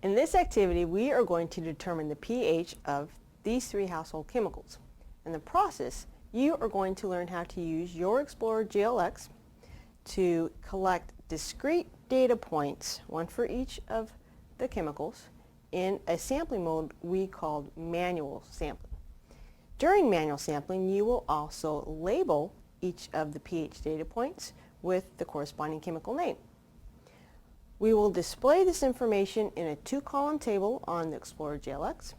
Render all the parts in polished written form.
In this activity, we are going to determine the pH of these three household chemicals. In the process, you are going to learn how to use your Explorer GLX to collect discrete data points, one for each of the chemicals, in a sampling mode we called manual sampling. During manual sampling, you will also label each of the pH data points with the corresponding chemical name. We will display this information in a two-column table on the Explorer GLX,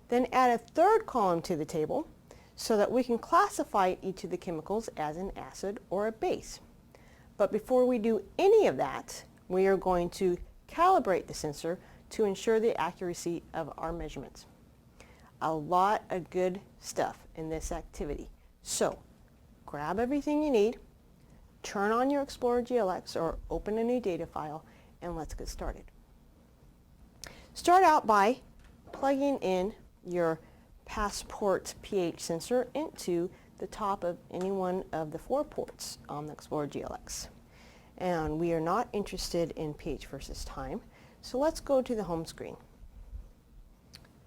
then add a third column to the table so that we can classify each of the chemicals as an acid or a base. But before we do any of that, we are going to calibrate the sensor to ensure the accuracy of our measurements. A lot of good stuff in this activity. So, grab everything you need, turn on your Explorer GLX or open a new data file, and let's get started. Start out by plugging in your Passport pH sensor into the top of any one of the 4 ports on the Explorer GLX. And we are not interested in pH versus time, so let's go to the home screen.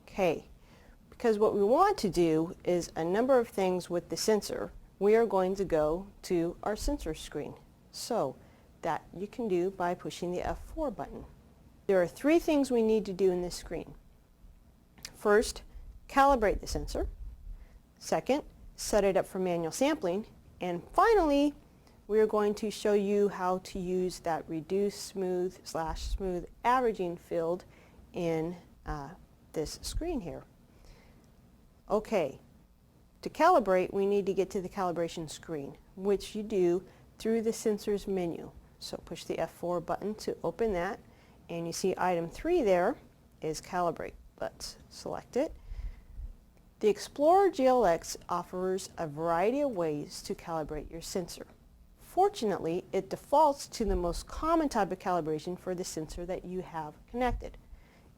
Okay, because what we want to do is a number of things with the sensor, we are going to go to our sensor screen. So that you can do by pushing the F4 button. There are 3 things we need to do in this screen. First, calibrate the sensor. Second, set it up for manual sampling. And finally, we are going to show you how to use that reduce smooth / smooth averaging field in this screen here. Okay, to calibrate, we need to get to the calibration screen, which you do through the sensor's menu. So push the F4 button to open that, and you see item 3 there is calibrate. Let's select it. The Explorer GLX offers a variety of ways to calibrate your sensor. Fortunately, it defaults to the most common type of calibration for the sensor that you have connected.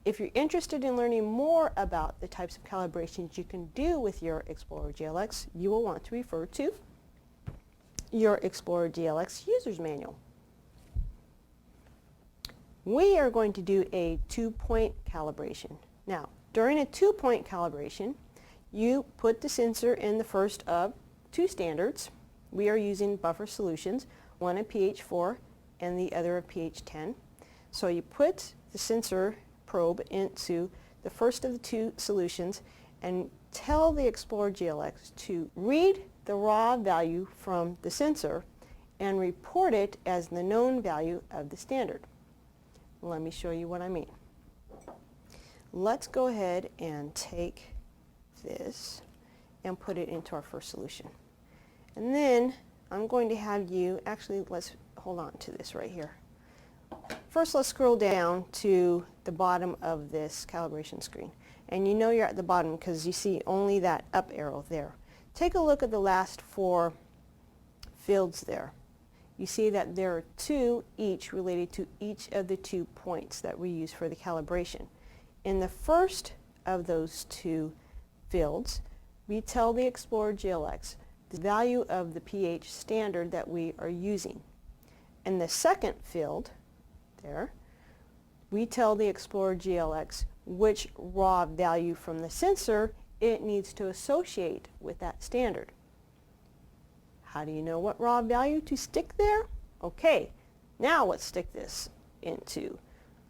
If you're interested in learning more about the types of calibrations you can do with your Explorer GLX, you will want to refer to your Explorer GLX User's Manual. We are going to do a 2-point calibration. Now, during a 2-point calibration, you put the sensor in the first of 2 standards. We are using buffer solutions, one at pH 4 and the other at pH 10. So you put the sensor probe into the first of the 2 solutions and tell the Explorer GLX to read the raw value from the sensor and report it as the known value of the standard. Let me show you what I mean. Let's go ahead and take this and put it into our first solution. And then I'm going to have you, actually let's hold on to this right here. First let's scroll down to the bottom of this calibration screen. And you know you're at the bottom because you see only that up arrow there. Take a look at the last 4 fields there. You see that there are 2 each related to each of the 2 points that we use for the calibration. In the first of those 2 fields, we tell the Explorer GLX the value of the pH standard that we are using. In the second field, there, we tell the Explorer GLX which raw value from the sensor it needs to associate with that standard. How do you know what raw value to stick there? Okay, now let's stick this into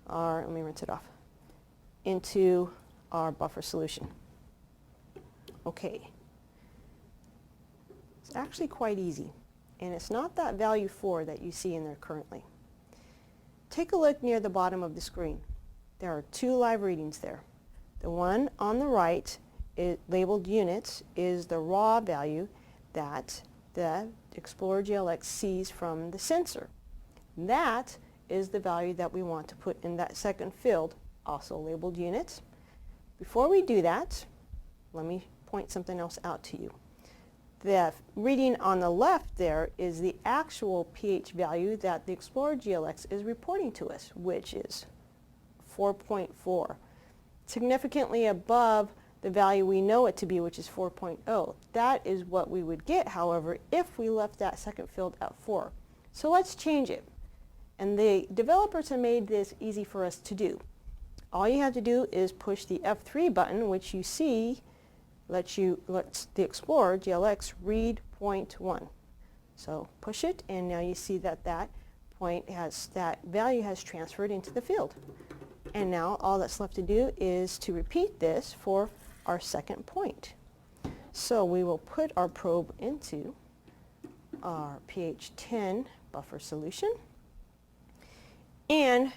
our, let me rinse it off, into our buffer solution. Okay, it's actually quite easy, and it's not that value 4 that you see in there currently. Take a look near the bottom of the screen. There are 2 live readings there. The one on the right, labeled units, is the raw value that the Explorer GLX sees from the sensor. That is the value that we want to put in that second field, also labeled units. Before we do that, let me point something else out to you. The reading on the left there is the actual pH value that the Explorer GLX is reporting to us, which is 4.4, significantly above the value we know it to be, which is 4.0. That is what we would get, however, if we left that second field at 4. So let's change it. And the developers have made this easy for us to do. all you have to do is push the F3 button, which you see lets the Explorer GLX read point 1. So push it, and now you see that that value has transferred into the field. And now all that's left to do is to repeat this for our second point. So we will put our probe into our pH 10 buffer solution, and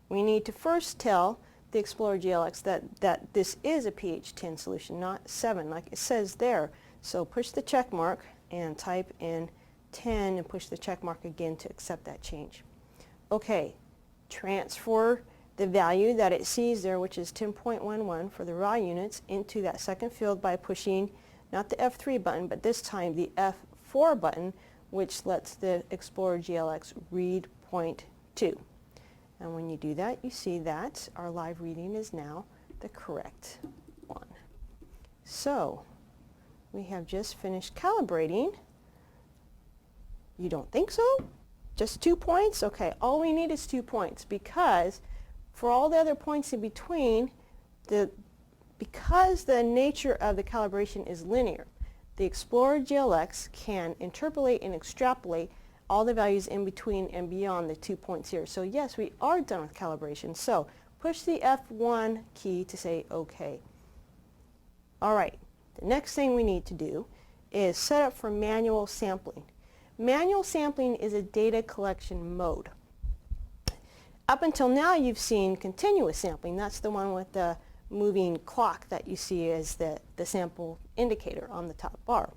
we need to first tell the Explorer GLX that this is a pH 10 solution, not 7 like it says there. So push the check mark and type in 10 and push the check mark again to accept that change. Okay, transfer the value that it sees there, which is 10.11 for the raw units, into that second field by pushing not the F3 button, but this time the F4 button, which lets the Explorer GLX read point 2. And when you do that, you see that our live reading is now the correct one. So we have just finished calibrating. You don't think so? Just 2 points? Okay, all we need is 2 points, because for all the other points in between, because the nature of the calibration is linear, the Explorer GLX can interpolate and extrapolate all the values in between and beyond the 2 points here. So yes, we are done with calibration. So push the F1 key to say OK. All right, the next thing we need to do is set up for manual sampling. Manual sampling is a data collection mode. Up until now, you've seen continuous sampling. That's the one with the moving clock that you see as the sample indicator on the top bar.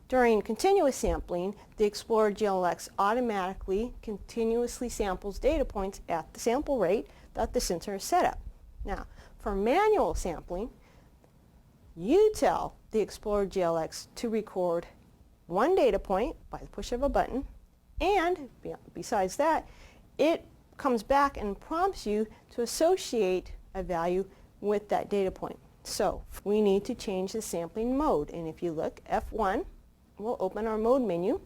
During continuous sampling, the Explorer GLX automatically continuously samples data points at the sample rate that the sensor is set up. Now, for manual sampling, you tell the Explorer GLX to record one data point by the push of a button, and besides that, it comes back and prompts you to associate a value with that data point. So we need to change the sampling mode, and if you look, F1 will open our mode menu,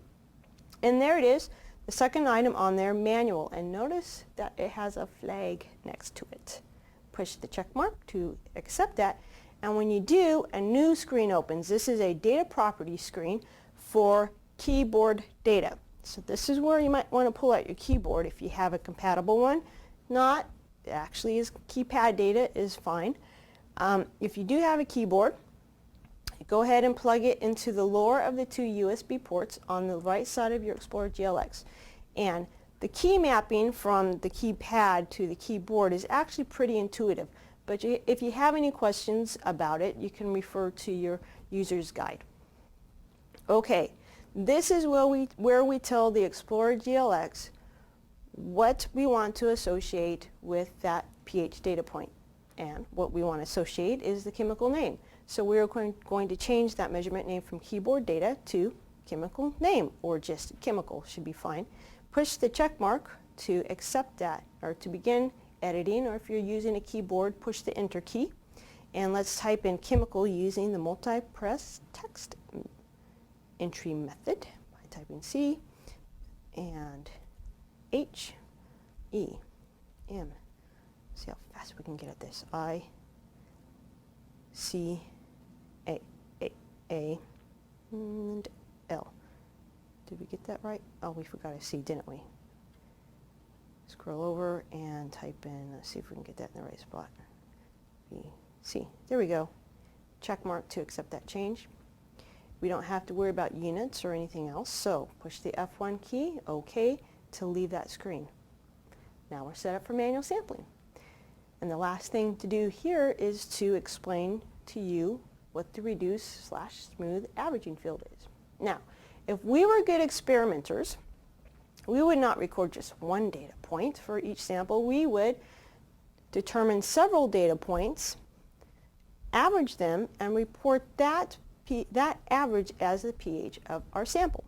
and there it is, the second item on there, manual, and notice that it has a flag next to it. Push the check mark to accept that, and when you do, a new screen opens. This is a data property screen for keyboard data. So this is where you might want to pull out your keyboard if you have a compatible one. Not, actually is keypad data is fine. If you do have a keyboard, go ahead and plug it into the lower of the 2 USB ports on the right side of your Explorer GLX. And the key mapping from the keypad to the keyboard is actually pretty intuitive. But if you have any questions about it, you can refer to your user's guide. Okay, this is where we tell the Explorer GLX what we want to associate with that pH data point. And what we want to associate is the chemical name. So we're going to change that measurement name from keyboard data to chemical name, or just chemical should be fine. Push the check mark to accept that, or to begin editing, or if you're using a keyboard, push the enter key. And let's type in chemical using the multi-press text entry method by typing C and H E M. See how fast we can get at this. I C A and L. Did we get that right? Oh, we forgot a C, didn't we? Scroll over and type in, let's see if we can get that in the right spot. B, C. There we go. Check mark to accept that change. We don't have to worry about units or anything else, so push the F1 key, OK, to leave that screen. Now we're set up for manual sampling. And the last thing to do here is to explain to you what the reduce/smooth averaging field is. Now, if we were good experimenters, we would not record just one data point for each sample. We would determine several data points, average them, and report that average as the pH of our sample.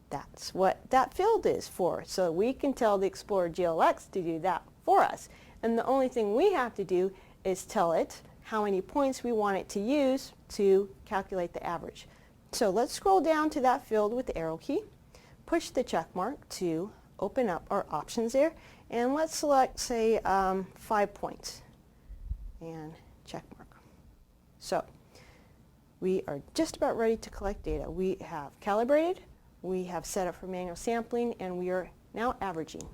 That's what that field is for. So we can tell the Explorer GLX to do that for us. And the only thing we have to do is tell it how many points we want it to use to calculate the average. So let's scroll down to that field with the arrow key, push the check mark to open up our options there, And let's select, say, 5 points and check mark. So we are just about ready to collect data. We have calibrated, we have set up for manual sampling, and we are now averaging.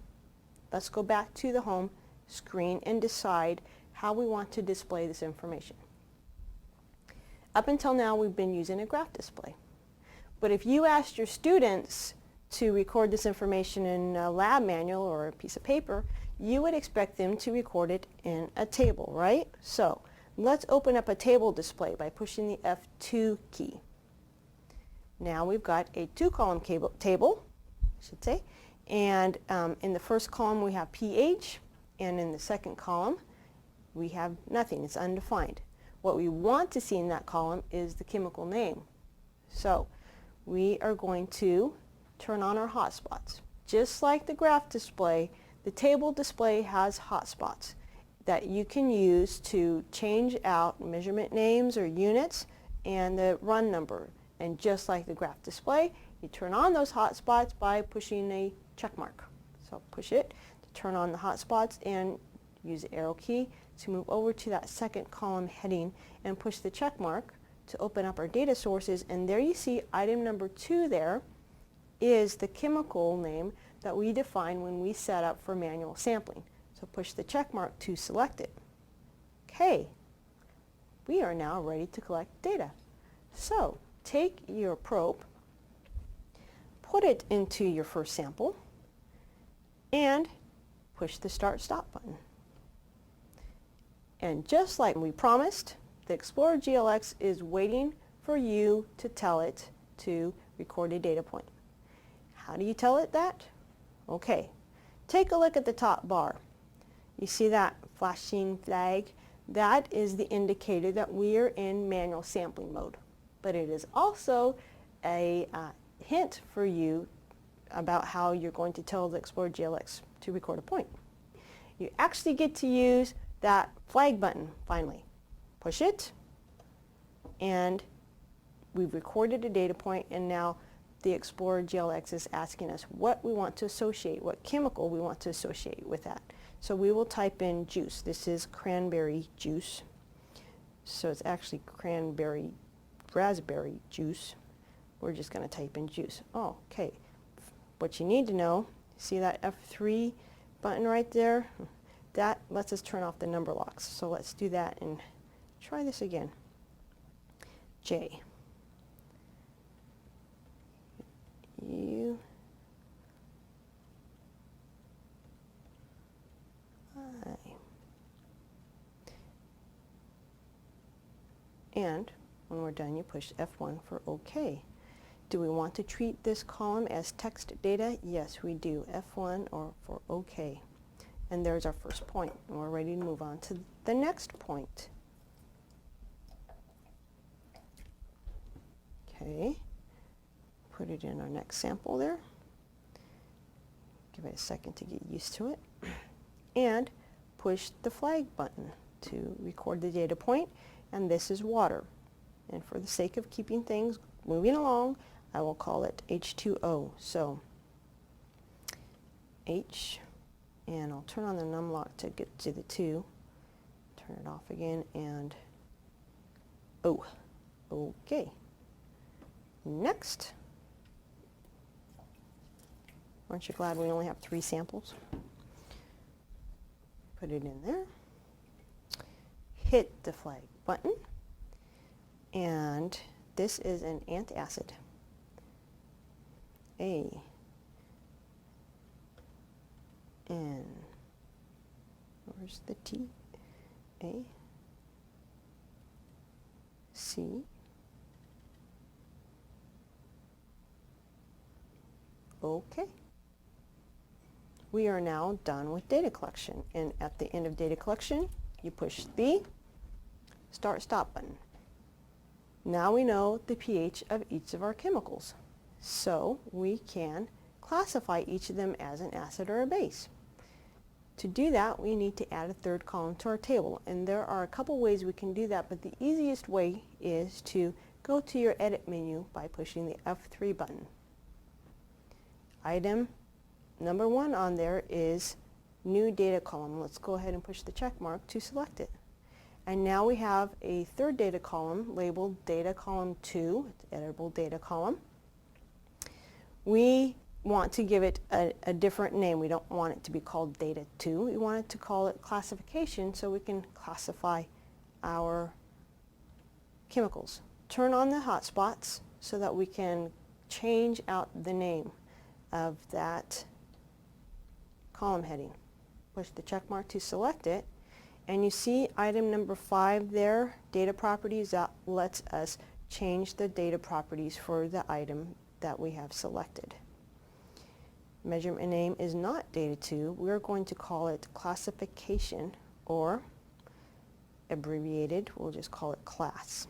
Let's go back to the home screen and decide how we want to display this information. Up until now, we've been using a graph display. But if you asked your students to record this information in a lab manual or a piece of paper, you would expect them to record it in a table, right? So let's open up a table display by pushing the F2 key. Now we've got a 2-column table, I should say, and in the first column we have pH, and in the second column we have nothing, it's undefined. What we want to see in that column is the chemical name. So we are going to turn on our hotspots. Just like the graph display, the table display has hotspots that you can use to change out measurement names or units and the run number. And just like the graph display, you turn on those hotspots by pushing a check mark. So push it to turn on the hotspots and use the arrow key to move over to that second column heading and push the check mark to open up our data sources. And there you see item number 2 there is the chemical name that we define when we set up for manual sampling. So push the check mark to select it. Okay, we are now ready to collect data. So take your probe, put it into your first sample, and push the start-stop button. And just like we promised, the Explorer GLX is waiting for you to tell it to record a data point. How do you tell it that? Okay, take a look at the top bar. You see that flashing flag? That is the indicator that we are in manual sampling mode. But it is also a hint for you about how you're going to tell the Explorer GLX to record a point. You actually get to use that flag button finally. Push it, and we've recorded a data point, and now the Explorer GLX is asking us what we want to associate, what chemical we want to associate with that. So we will type in juice. This is cranberry juice. So it's actually cranberry raspberry juice. We're just going to type in juice. Oh, okay. What you need to know, see that F3 button right there? That lets us turn off the number locks. So let's do that and try this again. J. U. I. And when we're done, you push F1 for OK. Do we want to treat this column as text data? Yes, we do. F1 or for OK. And there's our first point, and we're ready to move on to the next point. Okay, put it in our next sample there. Give it a second to get used to it. And push the flag button to record the data point, and this is water. And for the sake of keeping things moving along, I will call it H2O. So H, and I'll turn on the num lock to get to the 2. Turn it off again, and O. Okay. Next. Aren't you glad we only have 3 samples? Put it in there. Hit the flag button. And this is an antacid. A. N. Where's the T? A. C. Okay. We are now done with data collection, and at the end of data collection, you push the start-stop button. Now we know the pH of each of our chemicals, so we can classify each of them as an acid or a base. To do that, we need to add a third column to our table, and there are a couple ways we can do that, but the easiest way is to go to your edit menu by pushing the F3 button. Item number 1 on there is new data column. Let's go ahead and push the check mark to select it. And now we have a third data column labeled data column 2, it's editable data column. We want to give it a different name. We don't want it to be called data 2. We want it to call it classification so we can classify our chemicals. Turn on the hotspots so that we can change out the name of that column heading. Push the check mark to select it, and you see item number 5 there, data properties. That lets us change the data properties for the item that we have selected. Measurement name is not data 2. We're going to call it classification, or abbreviated, we'll just call it class.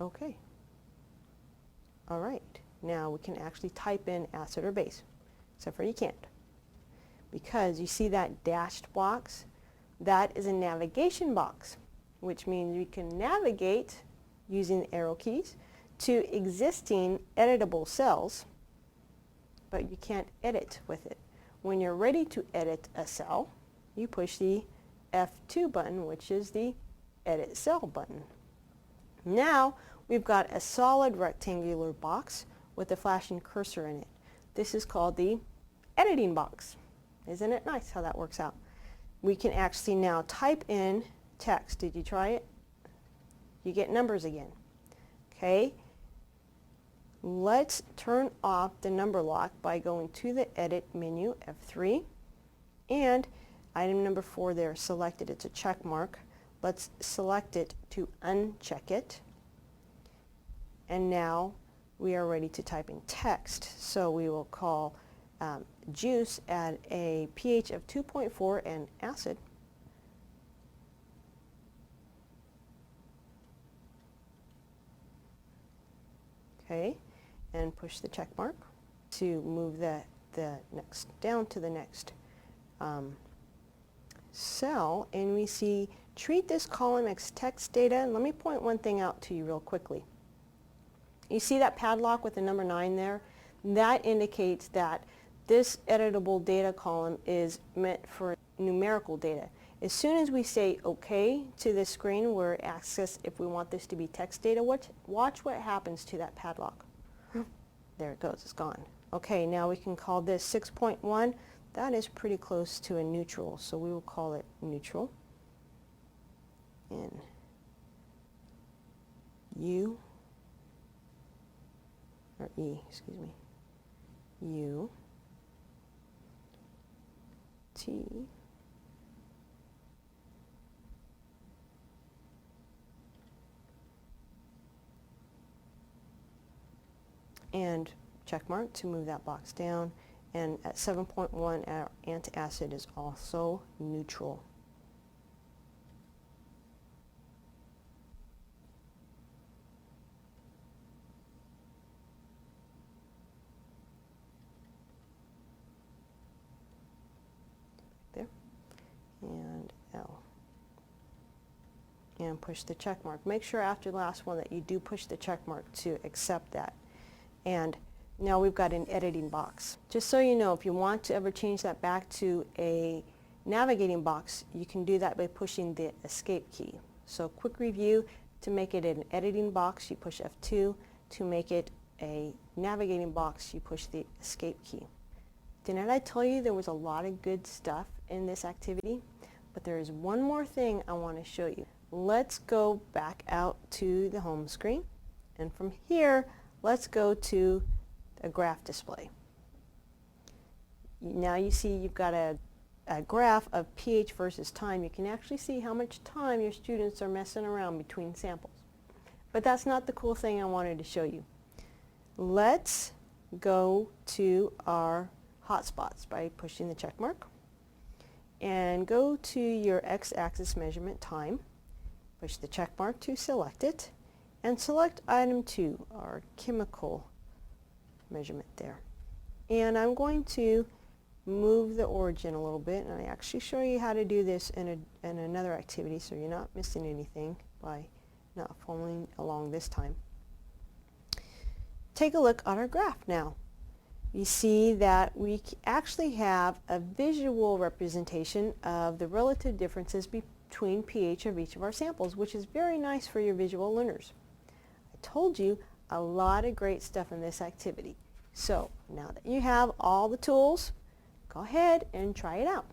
Okay. All right. Now we can actually type in acid or base, except for you can't. Because you see that dashed box? That is a navigation box, which means you can navigate using the arrow keys to existing editable cells, but you can't edit with it. When you're ready to edit a cell, you push the F2 button, which is the Edit Cell button. Now we've got a solid rectangular box with a flashing cursor in it. This is called the editing box. Isn't it nice how that works out? We can actually now type in text. Did you try it? You get numbers again. Okay. Let's turn off the number lock by going to the Edit menu, F3, and item number 4 there, selected. It's a check mark. Let's select it to uncheck it. And now we are ready to type in text. So we will call juice at a pH of 2.4 and acid. Okay, and push the check mark to move the next down to the next cell, and we see treat this column as text data. And let me point one thing out to you real quickly. You see that padlock with the number 9 there? That indicates that this editable data column is meant for numerical data. As soon as we say OK to this screen where it asks us if we want this to be text data, watch what happens to that padlock. There it goes, it's gone. Okay, now we can call this 6.1. That is pretty close to a neutral, so we will call it neutral. In U, or E, excuse me, U, T, and check mark to move that box down. And at 7.1, our antacid is also neutral. There. And L. And push the check mark. Make sure after the last one that you do push the check mark to accept that. And now we've got an editing box. Just so you know, if you want to ever change that back to a navigating box, you can do that by pushing the escape key. So quick review, to make it an editing box, you push F2. To make it a navigating box, you push the escape key. Didn't I tell you there was a lot of good stuff in this activity? But there is one more thing I want to show you. Let's go back out to the home screen. And from here, let's go to a graph display. Now you see you've got a graph of pH versus time. You can actually see how much time your students are messing around between samples. But that's not the cool thing I wanted to show you. Let's go to our hotspots by pushing the check mark. And go to your x-axis measurement time. Push the check mark to select it. And select item 2, our chemical measurement there. And I'm going to move the origin a little bit, and I actually show you how to do this in another activity so you're not missing anything by not following along this time. Take a look at our graph now. You see that we actually have a visual representation of the relative differences between pH of each of our samples, which is very nice for your visual learners. I told you a lot of great stuff in this activity. So now that you have all the tools, go ahead and try it out.